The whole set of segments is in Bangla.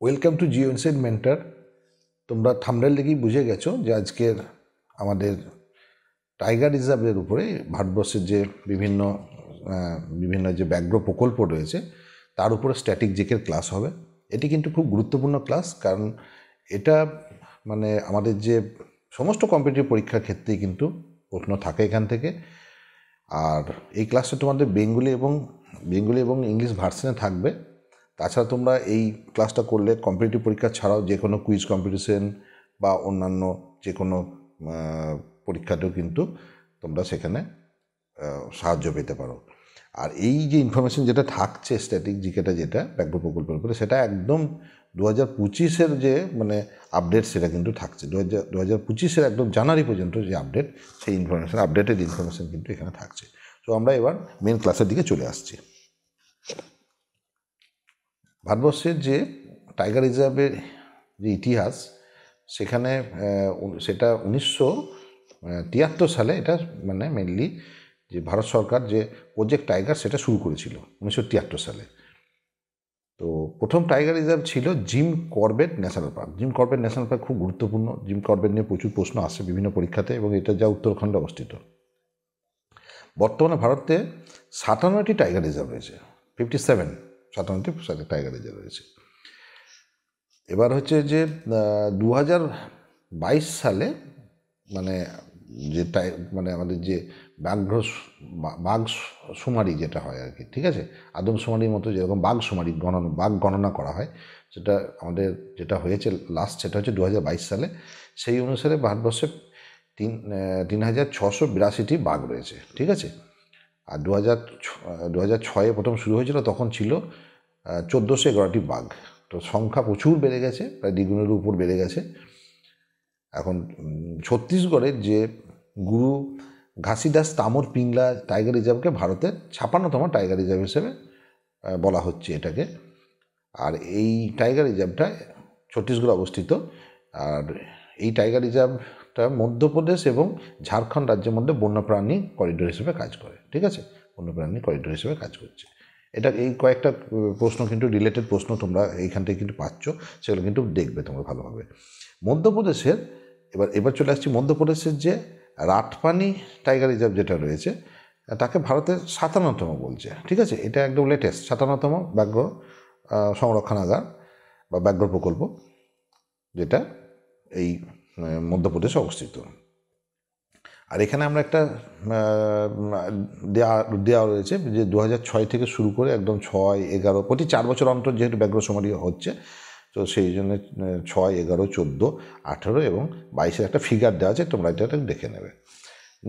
Welcome to Jio inside mentor. তোমরা থাম্বনেল দেখেই বুঝে গেছো যে আজকের আমাদের টাইগার রিজার্ভের উপরে ভারতবর্ষের যে বিভিন্ন বিভিন্ন যে ব্যাঘ্র প্রকল্প রয়েছে তার উপরে স্ট্যাটিক জিকের ক্লাস হবে। এটি কিন্তু খুব গুরুত্বপূর্ণ ক্লাস, কারণ এটা মানে আমাদের যে সমস্ত কম্পিটিটিভ পরীক্ষার ক্ষেত্রেই কিন্তু প্রশ্ন থাকে এখান থেকে। আর এই ক্লাসটা তোমাদের বেঙ্গলি এবং ইংলিশ ভার্সনে থাকবে। তাছাড়া তোমরা এই ক্লাসটা করলে কম্পিটিটিভ পরীক্ষা ছাড়াও যে কোনো কুইজ কম্পিটিশন বা অন্যান্য যে কোনো পরীক্ষাতেও কিন্তু তোমরা সেখানে সাহায্য পেতে পারো। আর এই যে ইনফরমেশন যেটা থাকছে স্ট্যাটিক জিকেটা, যেটা ব্যাঘ্র প্রকল্পের উপরে, সেটা একদম 2025-এর যে মানে আপডেট সেটা কিন্তু থাকছে। 2025-এর একদম জানুয়ারি পর্যন্ত যে আপডেট, সেই ইনফরমেশান, আপডেটেড ইনফরমেশান কিন্তু এখানে থাকছে। তো আমরা এবার মেন ক্লাসের দিকে চলে আসছি। ভারতবর্ষের যে টাইগার রিজার্ভের যে ইতিহাস, সেখানে সেটা 1973 সালে এটা মানে মেনলি যে ভারত সরকার যে প্রজেক্ট টাইগার সেটা শুরু করেছিল 1973 সালে। তো প্রথম টাইগার রিজার্ভ ছিল Jim Corbett national park. Jim Corbett national park খুব গুরুত্বপূর্ণ। জিম করবেট নিয়ে প্রচুর প্রশ্ন আসে বিভিন্ন পরীক্ষাতে, এবং এটা যা উত্তরাখণ্ডে অবস্থিত। বর্তমানে ভারতে 57টি টাইগার রিজার্ভ রয়েছে, 57টি টাইগার রিজার্ভ রয়েছে। এবার হচ্ছে যে 2022 সালে মানে যে মানে আমাদের যে বাঘ শুমারি যেটা হয় আর কি, ঠিক আছে, আদমশুমারির মতো যেরকম বাঘ গণনা করা হয়, সেটা আমাদের যেটা হয়েছে লাস্ট, সেটা হচ্ছে 2022 সালে। সেই অনুসারে ভারতবর্ষে 3,682টি বাঘ রয়েছে, ঠিক আছে। আর 2006-এ প্রথম শুরু হয়েছিল, তখন ছিল 1411টি বাঘ। তো সংখ্যা প্রচুর বেড়ে গেছে, প্রায় দ্বিগুণের উপর বেড়ে গেছে। এখন ছত্তিশগড়ের যে গুরু ঘাসিদাস তামর পিংলা টাইগার রিজার্ভকে ভারতের 56তম টাইগার রিজার্ভ হিসেবে বলা হচ্ছে এটাকে। আর এই টাইগার রিজার্ভটা ছত্তিশগড়ে অবস্থিত। আর এই টাইগার রিজার্ভটা মধ্যপ্রদেশ এবং ঝাড়খণ্ড রাজ্যের মধ্যে বন্যপ্রাণী করিডোর হিসেবে কাজ করে, ঠিক আছে, বন্যপ্রাণী করিডোর হিসেবে কাজ করছে। এটা এই কয়েকটা প্রশ্ন কিন্তু রিলেটেড প্রশ্ন তোমরা এইখান থেকে কিন্তু পাচ্ছ, সেগুলো কিন্তু দেখবে তোমরা ভালোভাবে। মধ্যপ্রদেশের এবার চলে আসছি মধ্যপ্রদেশের যে রাটপানি টাইগার রিজার্ভ যেটা রয়েছে, তাকে ভারতের 57তম বলছে, ঠিক আছে। এটা একদম লেটেস্ট 57তম ব্যাঘ্র সংরক্ষণাগার বা ব্যাঘ্র প্রকল্প, যেটা এই মধ্যপ্রদেশে অবস্থিত। আর এখানে আমরা একটা দেওয়া রয়েছে যে 2006 থেকে শুরু করে একদম 6, 11, প্রতি 4 বছর অন্তর যেহেতু ব্যাঘ্র শুমারি হচ্ছে, তো সেই জন্য 6, 11, 14, 18 এবং 22-এর একটা ফিগার দেওয়া আছে, তোমরা এটা দেখে নেবে।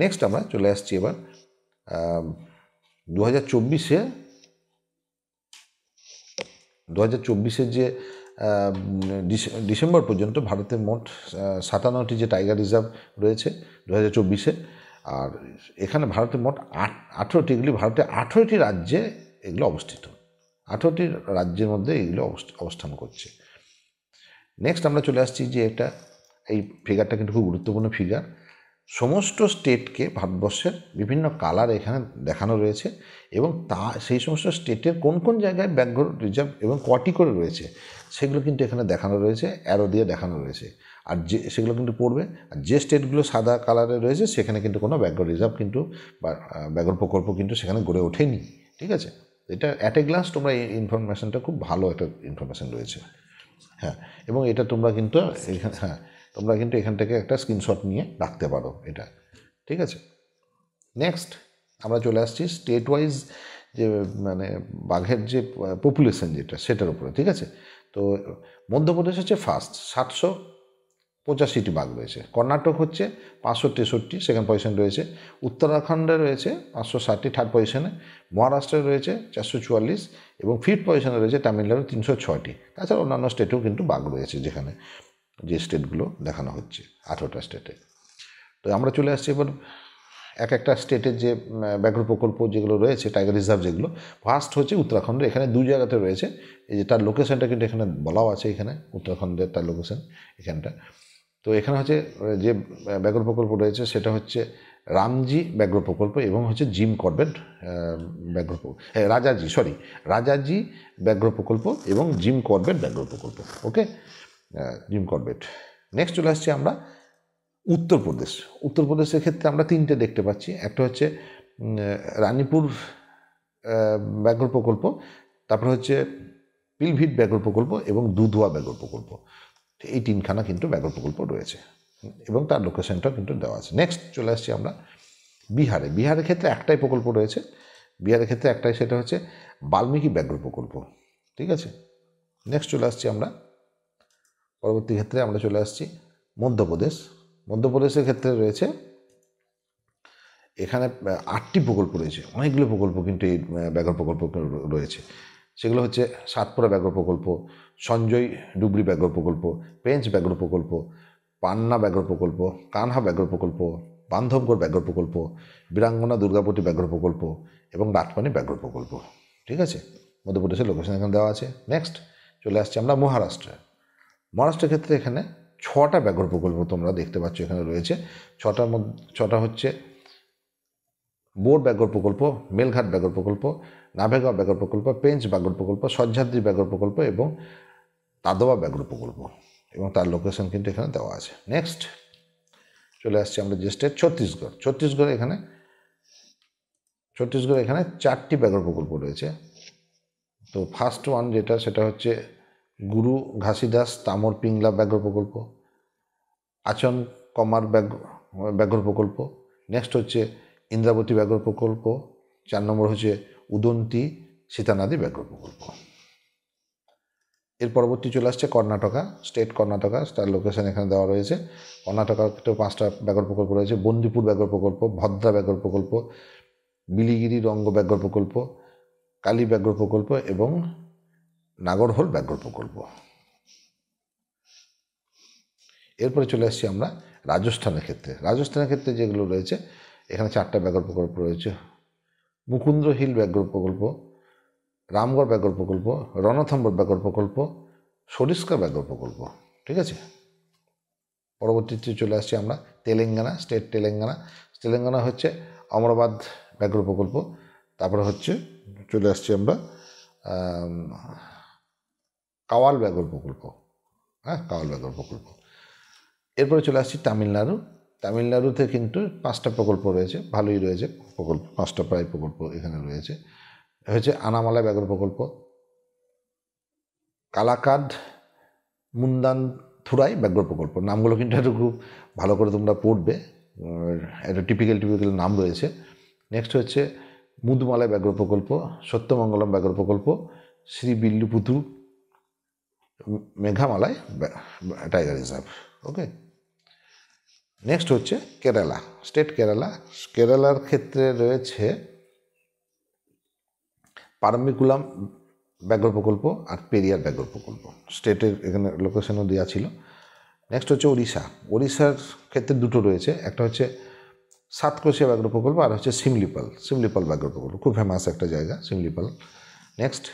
নেক্সট আমরা চলে আসছি এবার 2024-এর যে ডিসেম্বর পর্যন্ত ভারতের মোট 57টি যে টাইগার রিজার্ভ রয়েছে 2024-এ। আর এখানে ভারতের মোট 18টি, এগুলি ভারতের 18টি রাজ্যে এগুলো অবস্থিত। 18টি রাজ্যের মধ্যে এগুলো অবস্থান করছে। নেক্সট আমরা চলে আসছি যে এই ফিগারটা কিন্তু খুব গুরুত্বপূর্ণ ফিগার। সমস্ত স্টেটকে ভারতবর্ষের বিভিন্ন কালার এখানে দেখানো রয়েছে, এবং সেই সমস্ত স্টেটের কোন কোন জায়গায় ব্যাঘ্র রিজার্ভ এবং কটি করে রয়েছে সেগুলো কিন্তু এখানে দেখানো রয়েছে, অ্যারো দিয়ে দেখানো রয়েছে। আর সেগুলো কিন্তু পড়বে। আর যে স্টেটগুলো সাদা কালারে রয়েছে সেখানে কিন্তু কোনো ব্যাঘ্র রিজার্ভ কিন্তু বা ব্যাঘ্র প্রকল্প কিন্তু সেখানে গড়ে ওঠেনি, ঠিক আছে। এটা অ্যাট এ গ্লান্স তোমরা এই ইনফরমেশনটা খুব ভালো একটা ইনফরমেশন রয়েছে, হ্যাঁ। এবং এটা তোমরা কিন্তু এখান থেকে একটা স্ক্রিনশট নিয়ে রাখতে পারো এটা, ঠিক আছে। নেক্সট আমরা চলে আসছি স্টেট ওয়াইজ যে মানে বাঘের যে পপুলেশন যেটা, সেটার উপরে, ঠিক আছে। তো মধ্যপ্রদেশ হচ্ছে ফার্স্ট, 785টি বাঘ রয়েছে। কর্ণাটক হচ্ছে 563, সেকেন্ড পজিশন রয়েছে। উত্তরাখণ্ডে রয়েছে 560, থার্ড পজিশনে। মহারাষ্ট্রে রয়েছে 444 এবং ফিফথ পজিশনে রয়েছে তামিলনাড়ু 306টি। তাছাড়া অন্যান্য স্টেটেও কিন্তু বাঘ রয়েছে, যেখানে যে স্টেটগুলো দেখানো হচ্ছে 18টা স্টেটে। তো আমরা চলে আসছি এবার একটা স্টেটের যে ব্যাঘ্র প্রকল্প যেগুলো রয়েছে, টাইগার রিজার্ভ যেগুলো। ফার্স্ট হচ্ছে উত্তরাখণ্ড, এখানে 2 জায়গাতে রয়েছে। এই যে তার লোকেশনটা কিন্তু এখানে বলাও আছে, এখানে উত্তরাখণ্ডের তার লোকেশন এখানটা। তো এখানে হচ্ছে যে ব্যাঘ্র প্রকল্প রয়েছে সেটা হচ্ছে রামজি ব্যাঘ্র প্রকল্প এবং হচ্ছে জিম করবেট ব্যাঘ্র রাজাজি ব্যাঘ্র প্রকল্প এবং জিম করবেট ব্যাঘ্র প্রকল্প। ওকে, জিম করবেট। নেক্সট চলে আসছি আমরা উত্তরপ্রদেশ। উত্তরপ্রদেশের ক্ষেত্রে আমরা তিনটে দেখতে পাচ্ছি। একটা হচ্ছে রানীপুর ব্যাঘ্র প্রকল্প, তারপর হচ্ছে পিলভিট ব্যাঘ্র প্রকল্প এবং দুধুয়া ব্যাঘ্র প্রকল্প। এই তিনখানা কিন্তু ব্যাঘ্র প্রকল্প রয়েছে এবং তার লোকেশনটাও কিন্তু দেওয়া আছে। নেক্সট চলে আসছি আমরা বিহারে। বিহারের ক্ষেত্রে একটাই প্রকল্প রয়েছে, বিহারের ক্ষেত্রে একটাই, সেটা হচ্ছে বাল্মীকি ব্যাঘ্র প্রকল্প। ঠিক আছে, নেক্সট চলে আসছি আমরা পরবর্তী ক্ষেত্রে আমরা চলে আসছি মধ্যপ্রদেশ। মধ্যপ্রদেশের ক্ষেত্রে রয়েছে এখানে 8টি প্রকল্প রয়েছে, অনেকগুলো প্রকল্প কিন্তু এই ব্যাঘ্র প্রকল্প রয়েছে। সেগুলো হচ্ছে সাতপুরা ব্যাঘ্র প্রকল্প, সঞ্জয় ডুবরি ব্যাঘ্র প্রকল্প, পেঞ্চ ব্যাঘ্র প্রকল্প, পান্না ব্যাঘ্র প্রকল্প, কানহা ব্যাঘ্র প্রকল্প, বান্ধবগড় ব্যাঘ্র প্রকল্প, বীরাঙ্গনা দুর্গাপতি ব্যাঘ্র প্রকল্প এবং রাতপানি ব্যাঘ্র প্রকল্প। ঠিক আছে, মধ্যপ্রদেশের লোকেশন এখানে দেওয়া আছে। নেক্সট চলে আসছি আমরা মহারাষ্ট্রে। মহারাষ্ট্রের ক্ষেত্রে এখানে 6টা ব্যাঘ্র প্রকল্প তোমরা দেখতে পাচ্ছ এখানে রয়েছে। ছটা হচ্ছে বোর ব্যাঘ্র প্রকল্প, মেলঘাট ব্যাঘ্র প্রকল্প, নাভেগাঁও ব্যাঘ্র প্রকল্প, পেঞ্চ ব্যাঘ্র প্রকল্প, সহ্যাদ্রি ব্যাঘ্র প্রকল্প এবং তাদোয়া ব্যাঘ্র প্রকল্প, এবং তার লোকেশন কিন্তু এখানে দেওয়া আছে। নেক্সট চলে আসছি আমরা যে স্টেট ছত্তিশগড়। ছত্তিশগড় এখানে 4টি ব্যাঘ্র প্রকল্প রয়েছে। তো ফার্স্ট ওয়ান যেটা, সেটা হচ্ছে গুরু ঘাসিদাস তামর পিংলা ব্যাঘ্র প্রকল্প, আচন কমার ব্যাঘ্র প্রকল্প। নেক্সট হচ্ছে ইন্দ্রাবতী ব্যাঘ্র প্রকল্প। 4 নম্বর হচ্ছে উদন্তি সীতানাদি ব্যাঘ্র প্রকল্প। এর পরবর্তী চলে আসছে কর্ণাটকা, স্টেট কর্ণাটকা, তার লোকেশন এখানে দেওয়া রয়েছে। কর্ণাটকাতেও 5টা ব্যাঘ্র প্রকল্প রয়েছে, বন্দিপুর ব্যাঘ্র প্রকল্প, ভদ্রা ব্যাঘ্র প্রকল্প, বিলিগিরি রঙ্গ ব্যাঘ্র প্রকল্প, কালী ব্যাঘ্র প্রকল্প এবং নাগরহোল ব্যাঘ্র প্রকল্প। এরপরে চলে আসছি আমরা রাজস্থানের ক্ষেত্রে। রাজস্থানের ক্ষেত্রে যেগুলো রয়েছে, এখানে 4টা ব্যাঘ্র প্রকল্প রয়েছে, মুকুন্দ্র হিল ব্যাঘ্র প্রকল্প, রামগড় ব্যাঘ্র প্রকল্প, রণথম্বর ব্যাঘ্র প্রকল্প, সরিস্কা ব্যাঘ্র প্রকল্প। ঠিক আছে, পরবর্তীতে চলে আসছি আমরা তেলেঙ্গানা, স্টেট তেলেঙ্গানা। তেলেঙ্গানা হচ্ছে অমরাবাদ ব্যাঘ্র প্রকল্প, তারপরে হচ্ছে চলে আসছি আমরা কাওয়াল ব্যাঘ্র প্রকল্প। কাওয়াল ব্যাঘ্র প্রকল্প। এরপরে চলে আসছি তামিলনাড়ু। তামিলনাড়ুতে কিন্তু 5টা প্রকল্প রয়েছে, ভালোই রয়েছে প্রকল্প, 5টা প্রায় প্রকল্প এখানে রয়েছে। হচ্ছে আনামালা ব্যাঘ্র প্রকল্প, কালাকাদ মুন্দানথুরাই ব্যাঘ্র প্রকল্প। নামগুলো কিন্তু একটু খুব ভালো করে তোমরা পড়বে, একটা টিপিক্যাল নাম রয়েছে। নেক্সট হচ্ছে মুদমালাই ব্যাঘ্র প্রকল্প, সত্যমঙ্গলম ব্যাঘ্র প্রকল্প, শ্রীবিল্লুপুতু মেঘামালাই টাইগার রিজার্ভ। ওকে, নেক্সট হচ্ছে কেরালা, স্টেট কেরালা। কেরালার ক্ষেত্রে রয়েছে পারমিকুলাম ব্যাঘ্র প্রকল্প আর পেরিয়ার ব্যাঘ্র প্রকল্প। স্টেটের এখানে লোকেশনও দেওয়া ছিল। নেক্সট হচ্ছে ওড়িশা। ওড়িশার ক্ষেত্রে 2টো রয়েছে, একটা হচ্ছে সাতকোশিয়া ব্যাঘ্র প্রকল্প আর হচ্ছে সিমলিপাল ব্যাঘ্র প্রকল্প, খুব ফেমাস একটা জায়গা সিমলিপাল। নেক্সট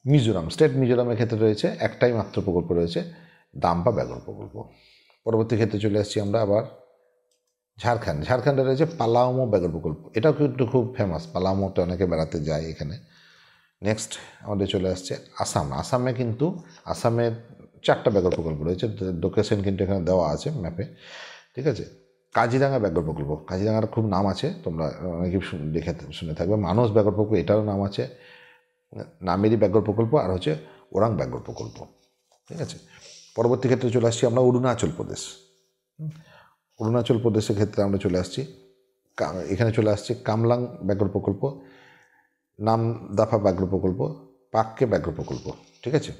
মিজোরাম, স্টেট মিজোরামের ক্ষেত্রে রয়েছে একটাই মাত্র প্রকল্প রয়েছে, দাম্পা ব্যাঘ্র প্রকল্প। পরবর্তী ক্ষেত্রে চলে আসছি আমরা আবার ঝাড়খণ্ডে রয়েছে পালামো ব্যাঘ্র প্রকল্প, এটাও কিন্তু খুব ফেমাস, পালামোতে অনেকে বেড়াতে যায় এখানে। নেক্সট আমাদের চলে আসছে আসামে কিন্তু আসামের 4টা ব্যাঘ্র প্রকল্প রয়েছে, লোকেশন কিন্তু এখানে দেওয়া আছে ম্যাপে। ঠিক আছে, কাজিরাঙা ব্যাঘ্র প্রকল্প, কাজিরাঙার খুব নাম আছে, তোমরা অনেকে দেখে শুনে থাকবে। মানস ব্যাঘ্র প্রকল্প, এটারও নাম আছে, নামেরি ব্যাঘ্র প্রকল্প আর হচ্ছে ওরাং ব্যাঘ্র প্রকল্প। ঠিক আছে, পরবর্তী ক্ষেত্রে চলে আসছি আমরা অরুণাচল প্রদেশ। অরুণাচল প্রদেশের ক্ষেত্রে আমরা চলে আসছি, এখানে চলে আসছে কামলাং ব্যাঘ্র প্রকল্প, নামদাফা ব্যাঘ্র প্রকল্প, পাক্কে ব্যাঘ্র প্রকল্প। ঠিক আছে,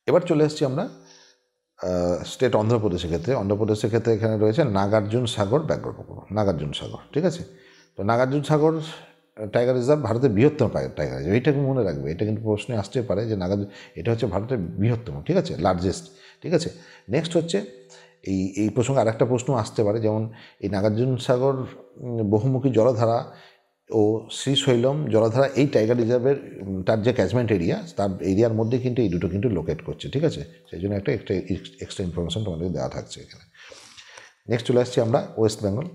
এবার চলে আসছি আমরা স্টেট অন্ধ্রপ্রদেশের ক্ষেত্রে। অন্ধ্রপ্রদেশের ক্ষেত্রে এখানে রয়েছে নাগার্জুন সাগর ব্যাঘ্র প্রকল্প, নাগার্জুন সাগর। ঠিক আছে, তো নাগার্জুন সাগর টাইগার রিজার্ভ ভারতের বৃহত্তম টাইগার রিজার্ভ, এইটাকে মনে রাখবে, এটা কিন্তু প্রশ্নে আসতে পারে যে এটা হচ্ছে ভারতের বৃহত্তম, ঠিক আছে, লার্জেস্ট। ঠিক আছে, নেক্সট হচ্ছে এই প্রসঙ্গে আরেকটা প্রশ্ন আসতে পারে, যেমন এই নাগার্জুন সাগর বহুমুখী জলধারা ও শ্রীশৈলম জলধারা, এই টাইগার রিজার্ভের তার যে ক্যাচমেন্ট এরিয়া, তার এরিয়ার মধ্যে কিন্তু এই দুটো কিন্তু লোকেট করছে। ঠিক আছে, সেই জন্য একটা এক্সট্রা ইনফরমেশন তোমাদের দেওয়া থাকছে এখানে। নেক্সট চলে আসছি আমরা ওয়েস্ট বেঙ্গল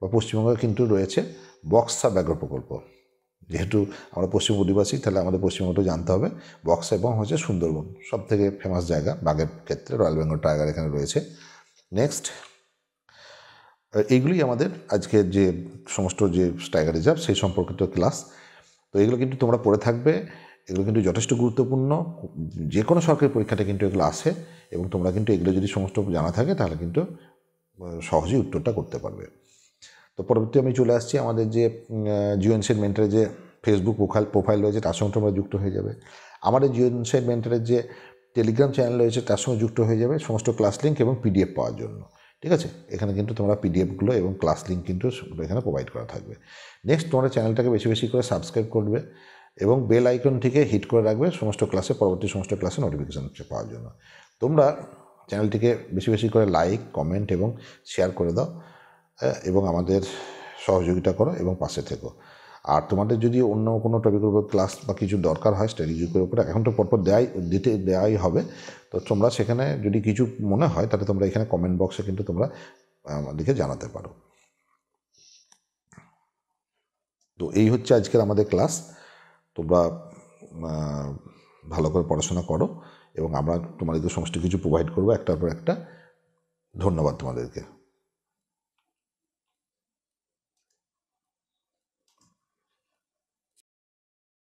বা পশ্চিমবঙ্গে কিন্তু রয়েছে বক্সা ব্যাঘ্র প্রকল্প। যেহেতু আমরা পশ্চিমবঙ্গ অধিবাসী, তাহলে আমাদের পশ্চিমবঙ্গটা জানতে হবে। বক্সা এবং হচ্ছে সুন্দরবন সব থেকে ফেমাস জায়গা বাঘের ক্ষেত্রে, রয়্যাল বেঙ্গল টাইগার এখানে রয়েছে। নেক্সট, এইগুলি আমাদের আজকের যে সমস্ত যে টাইগার রিজার্ভ সেই সম্পর্কিত ক্লাস। তো এগুলো কিন্তু তোমরা পড়ে থাকবে, এগুলো কিন্তু যথেষ্ট গুরুত্বপূর্ণ। যে কোনো সরকারি পরীক্ষাতে কিন্তু এগুলো আসে, এবং তোমরা কিন্তু এগুলো যদি সমস্ত জানা থাকে তাহলে কিন্তু সহজেই উত্তরটা করতে পারবে। তো পরবর্তী আমি চলে আসছি আমাদের যে জিওএনসেড মেন্টরের যে ফেসবুক প্রোফাইল রয়েছে তার সঙ্গে তোমরা যুক্ত হয়ে যাবে। আমাদের জিওএনসেড মেন্টরের যে টেলিগ্রাম চ্যানেল রয়েছে তার সঙ্গে যুক্ত হয়ে যাবে সমস্ত ক্লাস লিঙ্ক এবং পিডিএফ পাওয়ার জন্য। ঠিক আছে, এখানে কিন্তু তোমরা পিডিএফগুলো এবং ক্লাস লিঙ্ক কিন্তু এখানে প্রোভাইড করা থাকবে। নেক্সট, তোমরা চ্যানেলটাকে বেশি বেশি করে সাবস্ক্রাইব করবে এবং বেল আইকনটিকে হিট করে রাখবে সমস্ত ক্লাসে, পরবর্তী সমস্ত ক্লাসে নোটিফিকেশান পাওয়ার জন্য। তোমরা চ্যানেলটিকে বেশি বেশি করে লাইক, কমেন্ট এবং শেয়ার করে দাও, এবং আমাদের সহযোগিতা করো এবং পাশে থেকো। আর তোমাদের যদি অন্য কোনো টপিকের উপর ক্লাস বা কিছু দরকার হয় স্ট্র্যাটেজিকের উপরে, এখন তো পরপর দেওয়াই হবে। তো তোমরা সেখানে যদি কিছু মনে হয় তাহলে তোমরা এখানে কমেন্ট বক্সে কিন্তু তোমরা আমাদেরকে জানাতে পারো। তো এই হচ্ছে আজকের আমাদের ক্লাস। তোমরা ভালো করে পড়াশোনা করো এবং আমরা তোমাদেরকে সমস্ত কিছু প্রোভাইড করবো একটার পর একটা। ধন্যবাদ তোমাদেরকে।